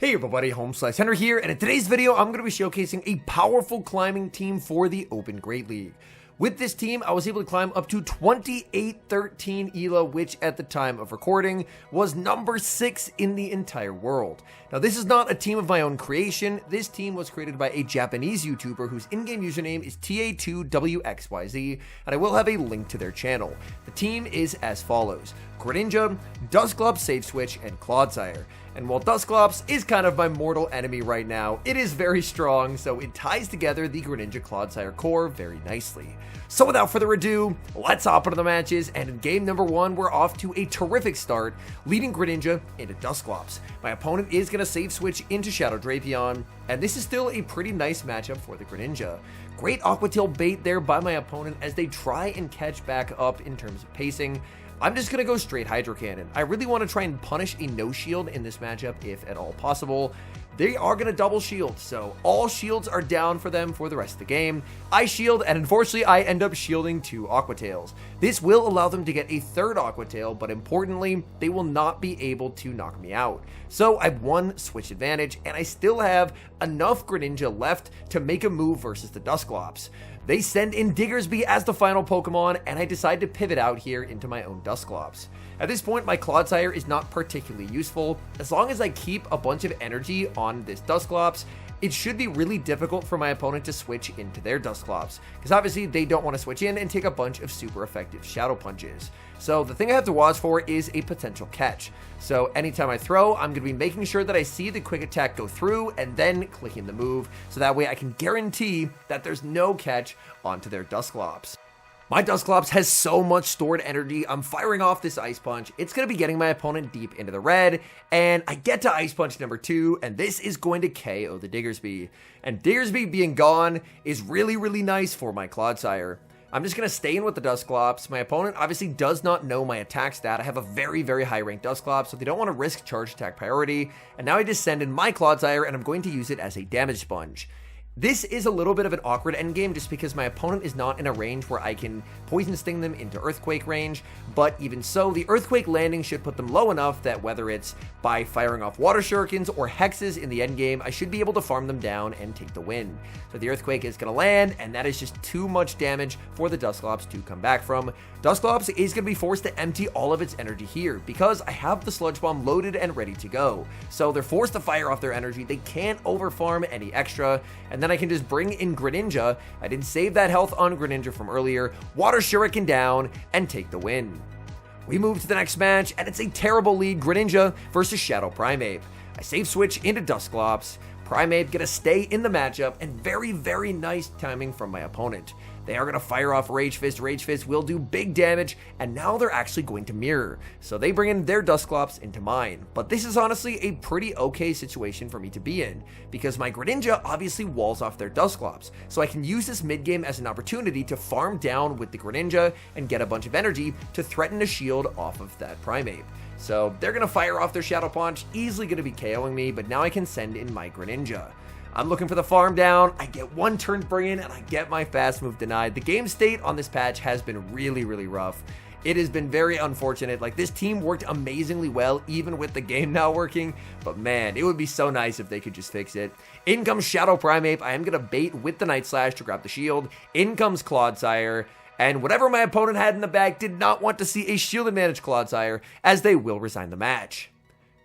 Hey everybody, HomeSliceHenry here, and in today's video, I'm going to be showcasing a powerful climbing team for the Open Great League. With this team, I was able to climb up to 2813 ELO, which at the time of recording was number 6 in the entire world. Now, this is not a team of my own creation. This team was created by a Japanese YouTuber whose in-game username is TA2WXYZ, and I will have a link to their channel. The team is as follows: Greninja, Dusclops, Save Switch, and Clodsire. And while Dusclops is kind of my mortal enemy right now, it is very strong, so it ties together the Greninja Clodsire core very nicely. So without further ado, let's hop into the matches, and in game number 1, we're off to a terrific start, leading Greninja into Dusclops. My opponent is going to save switch into Shadow Drapion, and this is still a pretty nice matchup for the Greninja. Great Aqua Tail bait there by my opponent as they try and catch back up in terms of pacing. I'm just going to go straight Hydro Cannon. I really want to try and punish a no shield in this matchup if at all possible. They are going to double shield, so all shields are down for them for the rest of the game. I shield, and unfortunately I end up shielding 2 Aqua Tails. This will allow them to get a 3rd Aqua Tail, but importantly, they will not be able to knock me out. So I have 1 switch advantage, and I still have enough Greninja left to make a move versus the Dusclops. They send in Diggersby as the final Pokemon, and I decide to pivot out here into my own Dusclops. At this point, my Clodsire is not particularly useful. As long as I keep a bunch of energy on this Dusclops, it should be really difficult for my opponent to switch into their Dusclops, because obviously they don't want to switch in and take a bunch of super effective Shadow Punches. So the thing I have to watch for is a potential catch. So anytime I throw, I'm going to be making sure that I see the quick attack go through and then clicking the move, so that way I can guarantee that there's no catch onto their Dusclops. My Dusclops has so much stored energy. I'm firing off this Ice Punch. It's going to be getting my opponent deep into the red, and I get to Ice Punch number 2, and this is going to KO the Diggersby. And Diggersby being gone is really nice for my Clodsire. I'm just going to stay in with the Dusclops. My opponent obviously does not know my attack stat. I have a very high ranked Dusclops, so they don't want to risk charge attack priority. And now I just send in my Clodsire, and I'm going to use it as a damage sponge. This is a little bit of an awkward endgame just because my opponent is not in a range where I can Poison Sting them into Earthquake range, but even so, the Earthquake landing should put them low enough that whether it's by firing off Water Shurikens or Hexes in the endgame, I should be able to farm them down and take the win. So the Earthquake is going to land, and that is just too much damage for the Dusclops to come back from. Dusclops is going to be forced to empty all of its energy here because I have the Sludge Bomb loaded and ready to go. So they're forced to fire off their energy. They can't overfarm any extra, and then I can just bring in Greninja. I didn't save that health on Greninja from earlier. Water Shuriken down and take the win. We move to the next match, and it's a terrible lead: Greninja versus Shadow Primeape. I save switch into Dusclops. Primeape gonna stay in the matchup, and very nice timing from my opponent. They are going to fire off Rage Fist. Rage Fist will do big damage, and now they're actually going to mirror. So they bring in their Dusclops into mine. But this is honestly a pretty okay situation for me to be in, because my Greninja obviously walls off their Dusclops. So I can use this mid-game as an opportunity to farm down with the Greninja and get a bunch of energy to threaten a shield off of that Primeape. So they're going to fire off their Shadow Punch, easily going to be KOing me, but now I can send in my Greninja. I'm looking for the farm down. I get 1 turn bring in, and I get my fast move denied. The game state on this patch has been really rough. It has been very unfortunate. Like, this team worked amazingly well, even with the game not working, but man, it would be so nice if they could just fix it. In comes Shadow Primeape. I am going to bait with the Night Slash to grab the shield. In comes Clodsire. And whatever my opponent had in the bag did not want to see a shield advantage Clodsire, as they will resign the match.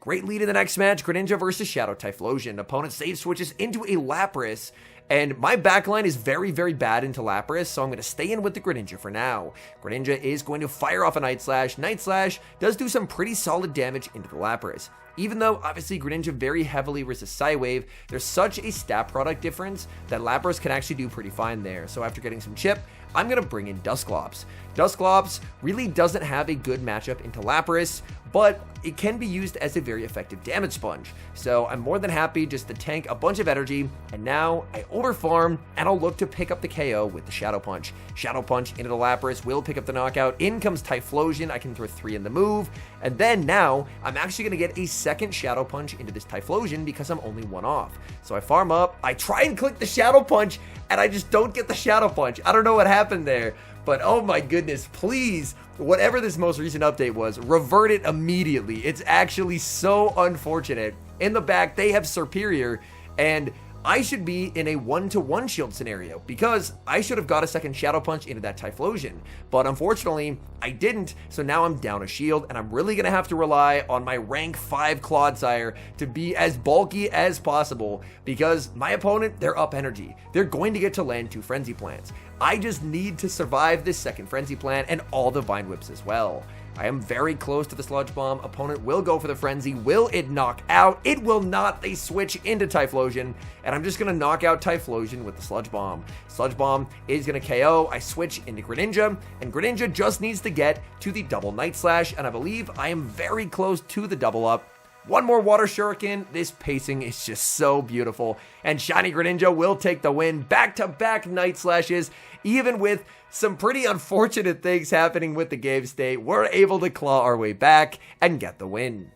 Great lead in the next match: Greninja versus Shadow Typhlosion. Opponent save switches into a Lapras, and my backline is very bad into Lapras, so I'm going to stay in with the Greninja for now. Greninja is going to fire off a Night Slash. Night Slash does do some pretty solid damage into the Lapras. Even though, obviously, Greninja very heavily resists Psywave, there's such a stat product difference that Lapras can actually do pretty fine there. So after getting some chip, I'm going to bring in Dusclops. Dusclops really doesn't have a good matchup into Lapras, but it can be used as a very effective damage sponge. So I'm more than happy just to tank a bunch of energy, and now I overfarm, and I'll look to pick up the KO with the Shadow Punch. Shadow Punch into the Lapras will pick up the knockout. In comes Typhlosion. I can throw 3 in the move, and then now I'm actually going to get a 2nd Shadow Punch into this Typhlosion because I'm only 1 off. So I farm up, I try and click the Shadow Punch, and I just don't get the Shadow Punch. I don't know what happened there, but oh my goodness, please, whatever this most recent update was, revert it immediately. It's actually so unfortunate In the back, they have Superior, and I should be in a 1-to-1 shield scenario because I should have got a second Shadow Punch into that Typhlosion. But unfortunately, I didn't, so now I'm down a shield, and I'm really going to have to rely on my rank 5 Clodsire to be as bulky as possible because my opponent, they're up energy. They're going to get to land 2 Frenzy Plants. I just need to survive this second Frenzy Plant and all the Vine Whips as well. I am very close to the Sludge Bomb. Opponent will go for the Frenzy. Will it knock out? It will not. They switch into Typhlosion, and I'm just going to knock out Typhlosion with the Sludge Bomb. Sludge Bomb is going to KO. I switch into Greninja, and Greninja just needs to get to the double Night Slash, and I believe I am very close to the double up. One more Water Shuriken. This pacing is just so beautiful. And Shiny Greninja will take the win. Back-to-back Night Slashes. Even with some pretty unfortunate things happening with the game state, we're able to claw our way back and get the win.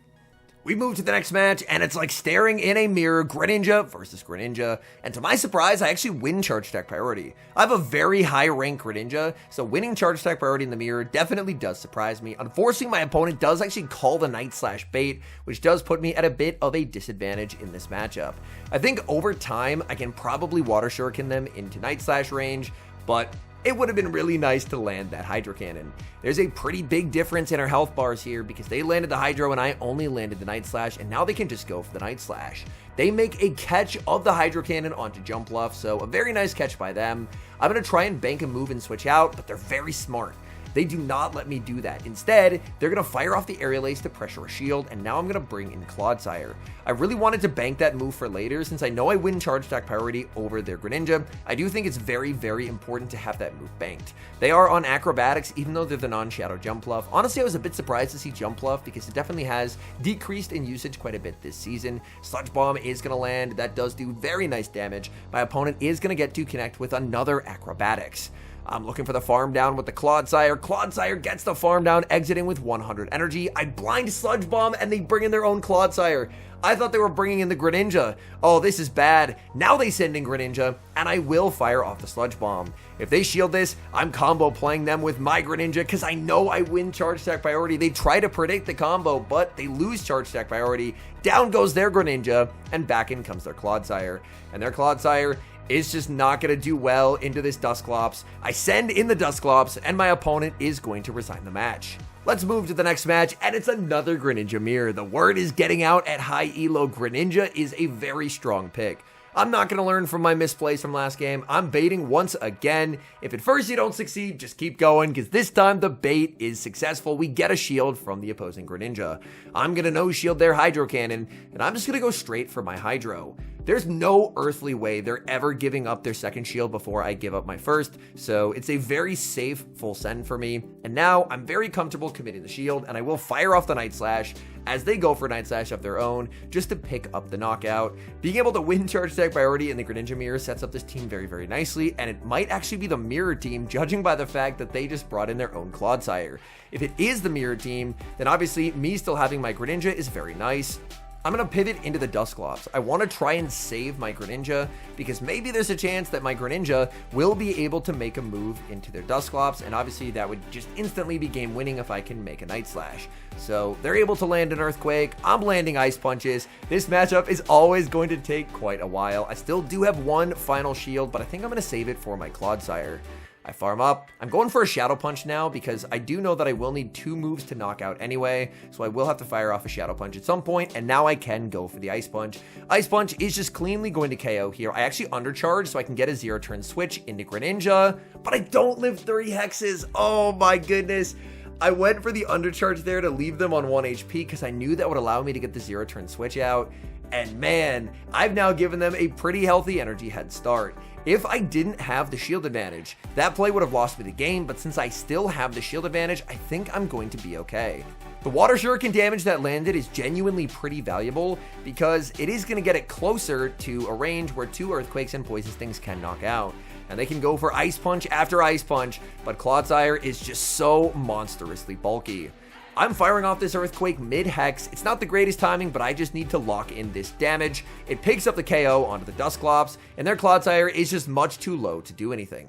We move to the next match, and it's like staring in a mirror, Greninja versus Greninja. And to my surprise, I actually win Charge Attack Priority. I have a very high rank Greninja, so winning Charge Attack Priority in the mirror definitely does surprise me. Unfortunately, my opponent does actually call the Night Slash bait, which does put me at a bit of a disadvantage in this matchup. I think over time, I can probably Water Shuriken them into Night Slash range, but it would have been really nice to land that Hydro Cannon. There's a pretty big difference in our health bars here because they landed the Hydro and I only landed the Night Slash, and now they can just go for the Night Slash. They make a catch of the Hydro Cannon onto Jumpluff, so a very nice catch by them. I'm going to try and bank a move and switch out, but they're very smart. They do not let me do that. Instead, they're going to fire off the Aerial Ace to pressure a shield, and now I'm going to bring in Clodsire. I really wanted to bank that move for later since I know I win Charge Attack Priority over their Greninja. I do think it's very, very important to have that move banked. They are on Acrobatics, even though they're the non-Shadow Jumpluff. Honestly, I was a bit surprised to see Jumpluff because it definitely has decreased in usage quite a bit this season. Sludge Bomb is going to land. That does do very nice damage. My opponent is going to get to connect with another Acrobatics. I'm looking for the farm down with the Clodsire. Clodsire gets the farm down, exiting with 100 energy. I blind Sludge Bomb, and they bring in their own Clodsire. I thought they were bringing in the Greninja. Oh, this is bad. Now they send in Greninja, and I will fire off the Sludge Bomb. If they shield this, I'm combo playing them with my Greninja because I know I win Charge Attack Priority. They try to predict the combo, but they lose Charge Attack Priority. Down goes their Greninja, and back in comes their Clodsire. And their Clodsire is just not going to do well into this Dusclops. I send in the Dusclops, and my opponent is going to resign the match. Let's move to the next match, and it's another Greninja mirror. The word is getting out at high elo. Greninja is a very strong pick. I'm not going to learn from my misplays from last game. I'm baiting once again. If at first you don't succeed, just keep going, because this time the bait is successful. We get a shield from the opposing Greninja. I'm going to no-shield their Hydro Cannon, and I'm just going to go straight for my Hydro. There's no earthly way they're ever giving up their second shield before I give up my first, so it's a very safe full send for me. And now I'm very comfortable committing the shield, and I will fire off the Night Slash as they go for Night Slash of their own just to pick up the knockout. Being able to win Charge Attack Priority in the Greninja mirror sets up this team very, very nicely, and it might actually be the mirror team, judging by the fact that they just brought in their own Clodsire. If it is the mirror team, then obviously me still having my Greninja is very nice. I'm going to pivot into the Dusclops. I want to try and save my Greninja because maybe there's a chance that my Greninja will be able to make a move into their Dusclops, and obviously that would just instantly be game winning if I can make a Night Slash. So they're able to land an Earthquake. I'm landing Ice Punches. This matchup is always going to take quite a while. I still do have one final shield, but I think I'm going to save it for my Clodsire. I farm up. I'm going for a Shadow Punch now because I do know that I will need 2 moves to knock out anyway, so I will have to fire off a Shadow Punch at some point, and now I can go for the Ice Punch. Ice Punch is just cleanly going to KO here. I actually undercharge so I can get a 0-turn switch into Greninja, but I don't live 3 hexes. Oh my goodness. I went for the undercharge there to leave them on 1 HP because I knew that would allow me to get the 0-turn switch out. And man, I've now given them a pretty healthy energy head start. If I didn't have the shield advantage, that play would have lost me the game, but since I still have the shield advantage, I think I'm going to be okay. The Water Shuriken damage that landed is genuinely pretty valuable because it is going to get it closer to a range where 2 Earthquakes and Poison Stings can knock out. And they can go for Ice Punch after Ice Punch, but Clodsire is just so monstrously bulky. I'm firing off this Earthquake mid-hex. It's not the greatest timing, but I just need to lock in this damage. It picks up the KO onto the Dusclops, and their Clodsire is just much too low to do anything.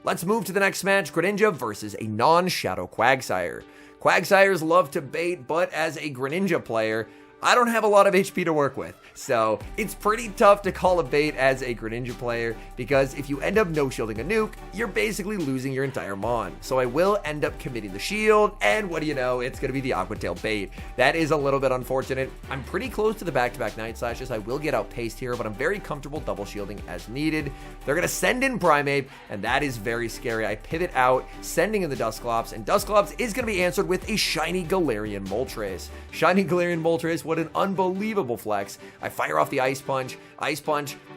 Let's move to the next match, Greninja versus a non-Shadow Quagsire. Quagsires love to bait, but as a Greninja player, I don't have a lot of HP to work with. So it's pretty tough to call a bait as a Greninja player, because if you end up no-shielding a nuke, you're basically losing your entire mon. So I will end up committing the shield, and what do you know, it's going to be the Aqua Tail bait. That is a little bit unfortunate. I'm pretty close to the back-to-back Night Slashes. I will get outpaced here, but I'm very comfortable double shielding as needed. They're going to send in Primeape, and that is very scary. I pivot out, sending in the Dusclops, and Dusclops is going to be answered with a shiny Galarian Moltres. Shiny Galarian Moltres, what an unbelievable flex. I fire off the Ice Punch,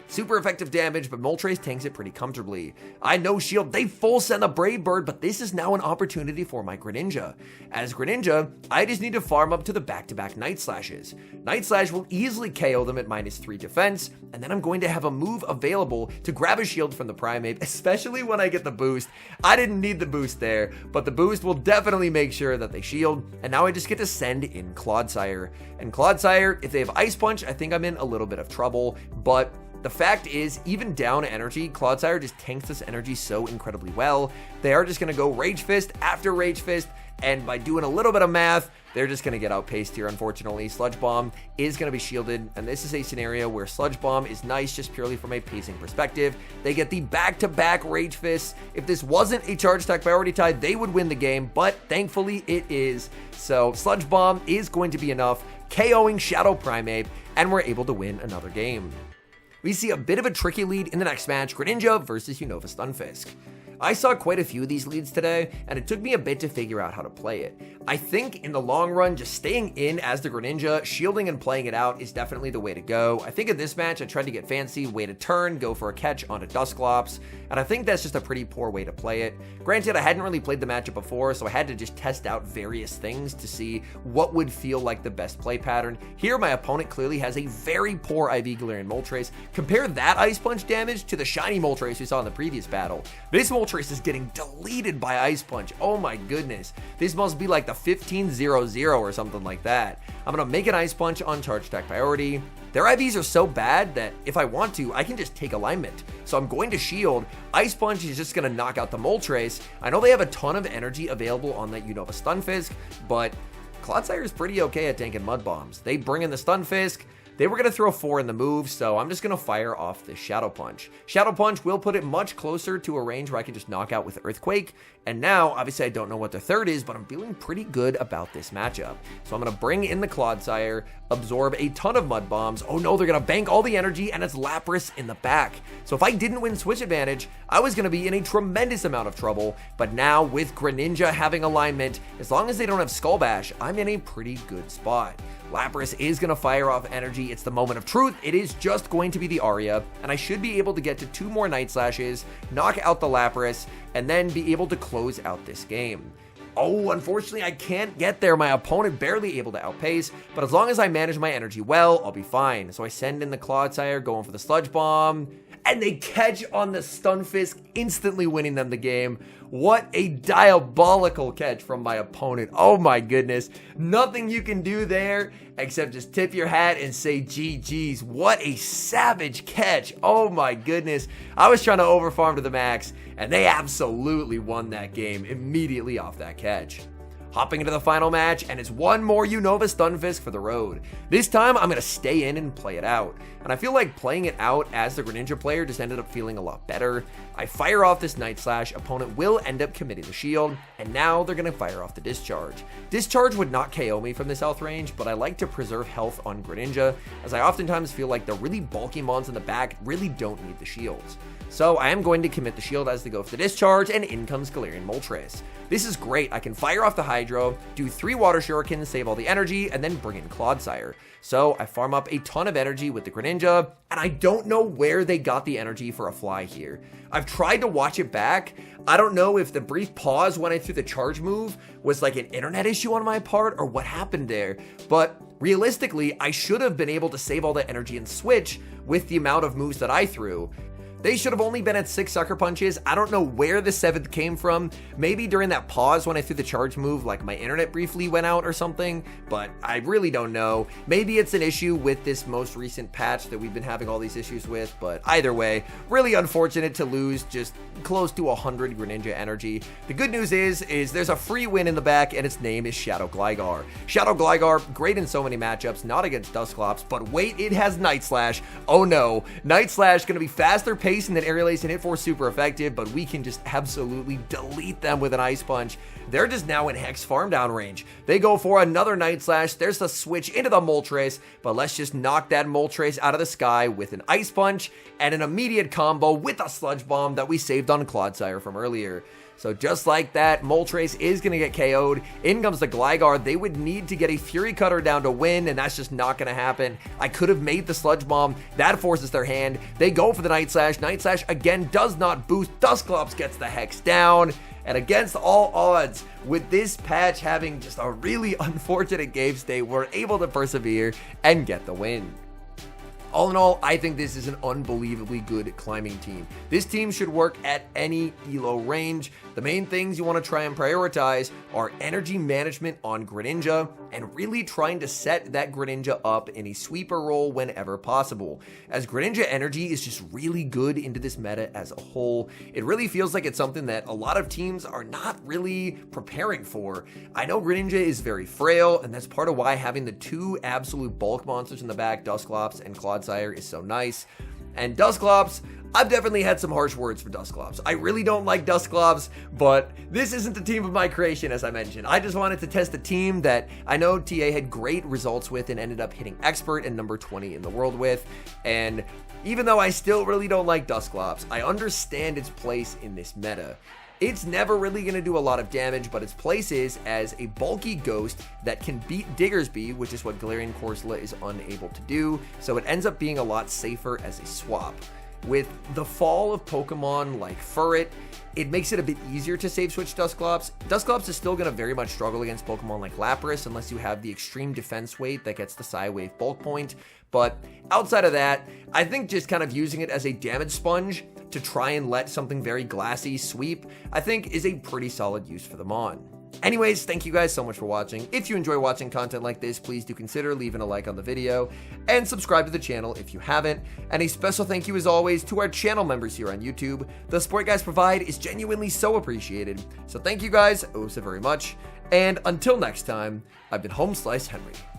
super effective damage, but Moltres tanks it pretty comfortably. I no shield, they full send the Brave Bird, but this is now an opportunity for my Greninja. As Greninja, I just need to farm up to the back-to-back Night Slashes. Night Slash will easily KO them at -3 defense, and then I'm going to have a move available to grab a shield from the Primeape, especially when I get the boost. I didn't need the boost there, but the boost will definitely make sure that they shield, and now I just get to send in Clodsire. And Clodsire, if they have Ice Punch, I think I'm in a little bit of trouble, but the fact is, even down energy, Clodsire just tanks this energy so incredibly well. They are just going to go Rage Fist after Rage Fist, and by doing a little bit of math, they're just going to get outpaced here, unfortunately. Sludge Bomb is going to be shielded, and this is a scenario where Sludge Bomb is nice just purely from a pacing perspective. They get the back-to-back Rage Fists. If this wasn't a charge attack priority tie, they would win the game, but thankfully it is. So Sludge Bomb is going to be enough, KOing Shadow Primeape, and we're able to win another game. We see a bit of a tricky lead in the next match, Greninja versus Unova Stunfisk. I saw quite a few of these leads today, and it took me a bit to figure out how to play it. I think in the long run, just staying in as the Greninja, shielding and playing it out is definitely the way to go. I think in this match, I tried to get fancy, wait a turn, go for a catch onto Dusclops, and I think that's just a pretty poor way to play it. Granted, I hadn't really played the matchup before, so I had to just test out various things to see what would feel like the best play pattern. Here, my opponent clearly has a very poor IV Galarian Moltres. Compare that Ice Punch damage to the shiny Moltres we saw in the previous battle. This Moltres is getting deleted by Ice Punch. Oh my goodness. This must be like the 15-0-0 or something like that. I'm going to make an Ice Punch on charge attack priority. Their IVs are so bad that if I want to, I can just take alignment. So I'm going to shield. Ice Punch is just going to knock out the Moltres. I know they have a ton of energy available on that Unova Stunfisk, but Clodsire is pretty okay at tanking Mud Bombs. They bring in the Stunfisk. They were going to throw 4 in the move, so I'm just going to fire off this Shadow Punch. Shadow Punch will put it much closer to a range where I can just knock out with Earthquake. And now, obviously, I don't know what the third is, but I'm feeling pretty good about this matchup. So I'm going to bring in the Clodsire, absorb a ton of Mud Bombs. Oh no, they're going to bank all the energy, and it's Lapras in the back. So if I didn't win Switch Advantage, I was going to be in a tremendous amount of trouble. But now, with Greninja having alignment, as long as they don't have Skull Bash, I'm in a pretty good spot. Lapras is going to fire off energy. It's the moment of truth. It is just going to be the Aria, and I should be able to get to 2 more Night Slashes, knock out the Lapras, and then be able to close out this game. Oh, unfortunately, I can't get there. My opponent barely able to outpace, but as long as I manage my energy well, I'll be fine. So I send in the Clodsire, going for the Sludge Bomb, and they catch on the Stunfisk, instantly winning them the game. What a diabolical catch from my opponent. Oh my goodness. Nothing you can do there except just tip your hat and say GG's. What a savage catch. Oh my goodness. I was trying to overfarm to the max, and they absolutely won that game immediately off that catch. Hopping into the final match, and it's one more Unova Stunfisk for the road. This time, I'm going to stay in and play it out. And I feel like playing it out as the Greninja player just ended up feeling a lot better. I fire off this Night Slash, opponent will end up committing the shield, and now they're going to fire off the Discharge. Discharge would not KO me from this health range, but I like to preserve health on Greninja, as I oftentimes feel like the really bulky mons in the back really don't need the shields. So I am going to commit the shield as they go for the Discharge, and in comes Galarian Moltres. This is great. I can fire off the Hydro, do 3 Water Shurikens, save all the energy, and then bring in Clodsire. So I farm up a ton of energy with the Greninja, and I don't know where they got the energy for a fly here. I've tried to watch it back. I don't know if the brief pause when I threw the charge move was like an internet issue on my part or what happened there, but realistically, I should have been able to save all that energy and switch with the amount of moves that I threw. They should have only been at 6 Sucker Punches. I don't know where the 7th came from. Maybe during that pause when I threw the charge move, like my internet briefly went out or something, but I really don't know. Maybe it's an issue with this most recent patch that we've been having all these issues with, but either way, really unfortunate to lose just close to 100 Greninja energy. The good news is there's a free win in the back, and its name is Shadow Gligar. Shadow Gligar, great in so many matchups, not against Dusclops, but wait, it has Night Slash. Oh no, Night Slash gonna be faster pacing than Aerial Ace and Hit Force, super effective, but we can just absolutely delete them with an Ice Punch. They're just now in Hex farm down range. They go for another Night Slash. There's the switch into the Moltres, but let's just knock that Moltres out of the sky with an Ice Punch and an immediate combo with a Sludge Bomb that we saved on Clodsire from earlier. So just like that, Moltres is going to get KO'd. In comes the Gligar. They would need to get a Fury Cutter down to win, and that's just not going to happen. I could have made the Sludge Bomb. That forces their hand. They go for the Night Slash. Night Slash, again, does not boost. Dusclops gets the Hex down. And against all odds, with this patch having just a really unfortunate game state, we're able to persevere and get the win. All in all, I think this is an unbelievably good climbing team. This team should work at any elo range. The main things you want to try and prioritize are energy management on Greninja and really trying to set that Greninja up in a sweeper role whenever possible. As Greninja energy is just really good into this meta as a whole, it really feels like it's something that a lot of teams are not really preparing for. I know Greninja is very frail, and that's part of why having the 2 absolute bulk monsters in the back, Dusclops and Clodsire, is so nice. And Dusclops, I've definitely had some harsh words for Dusclops. I really don't like Dusclops, but this isn't the team of my creation, as I mentioned. I just wanted to test a team that I know TA had great results with and ended up hitting Expert and number 20 in the world with. And even though I still really don't like Dusclops, I understand its place in this meta. It's never really going to do a lot of damage, but its place is as a bulky ghost that can beat Diggersby, which is what Galarian Corsola is unable to do, so it ends up being a lot safer as a swap. With the fall of Pokemon like Furret, it makes it a bit easier to save switch Dusclops. Dusclops is still going to very much struggle against Pokemon like Lapras unless you have the extreme defense weight that gets the Psywave bulk point, but outside of that, I think just kind of using it as a damage sponge to try and let something very glassy sweep, I think is a pretty solid use for the Mon. Anyways, thank you guys so much for watching. If you enjoy watching content like this, please do consider leaving a like on the video and subscribe to the channel if you haven't. And a special thank you as always to our channel members here on YouTube. The support you guys provide is genuinely so appreciated. So thank you guys so very much. And until next time, I've been HomeSliceHenry.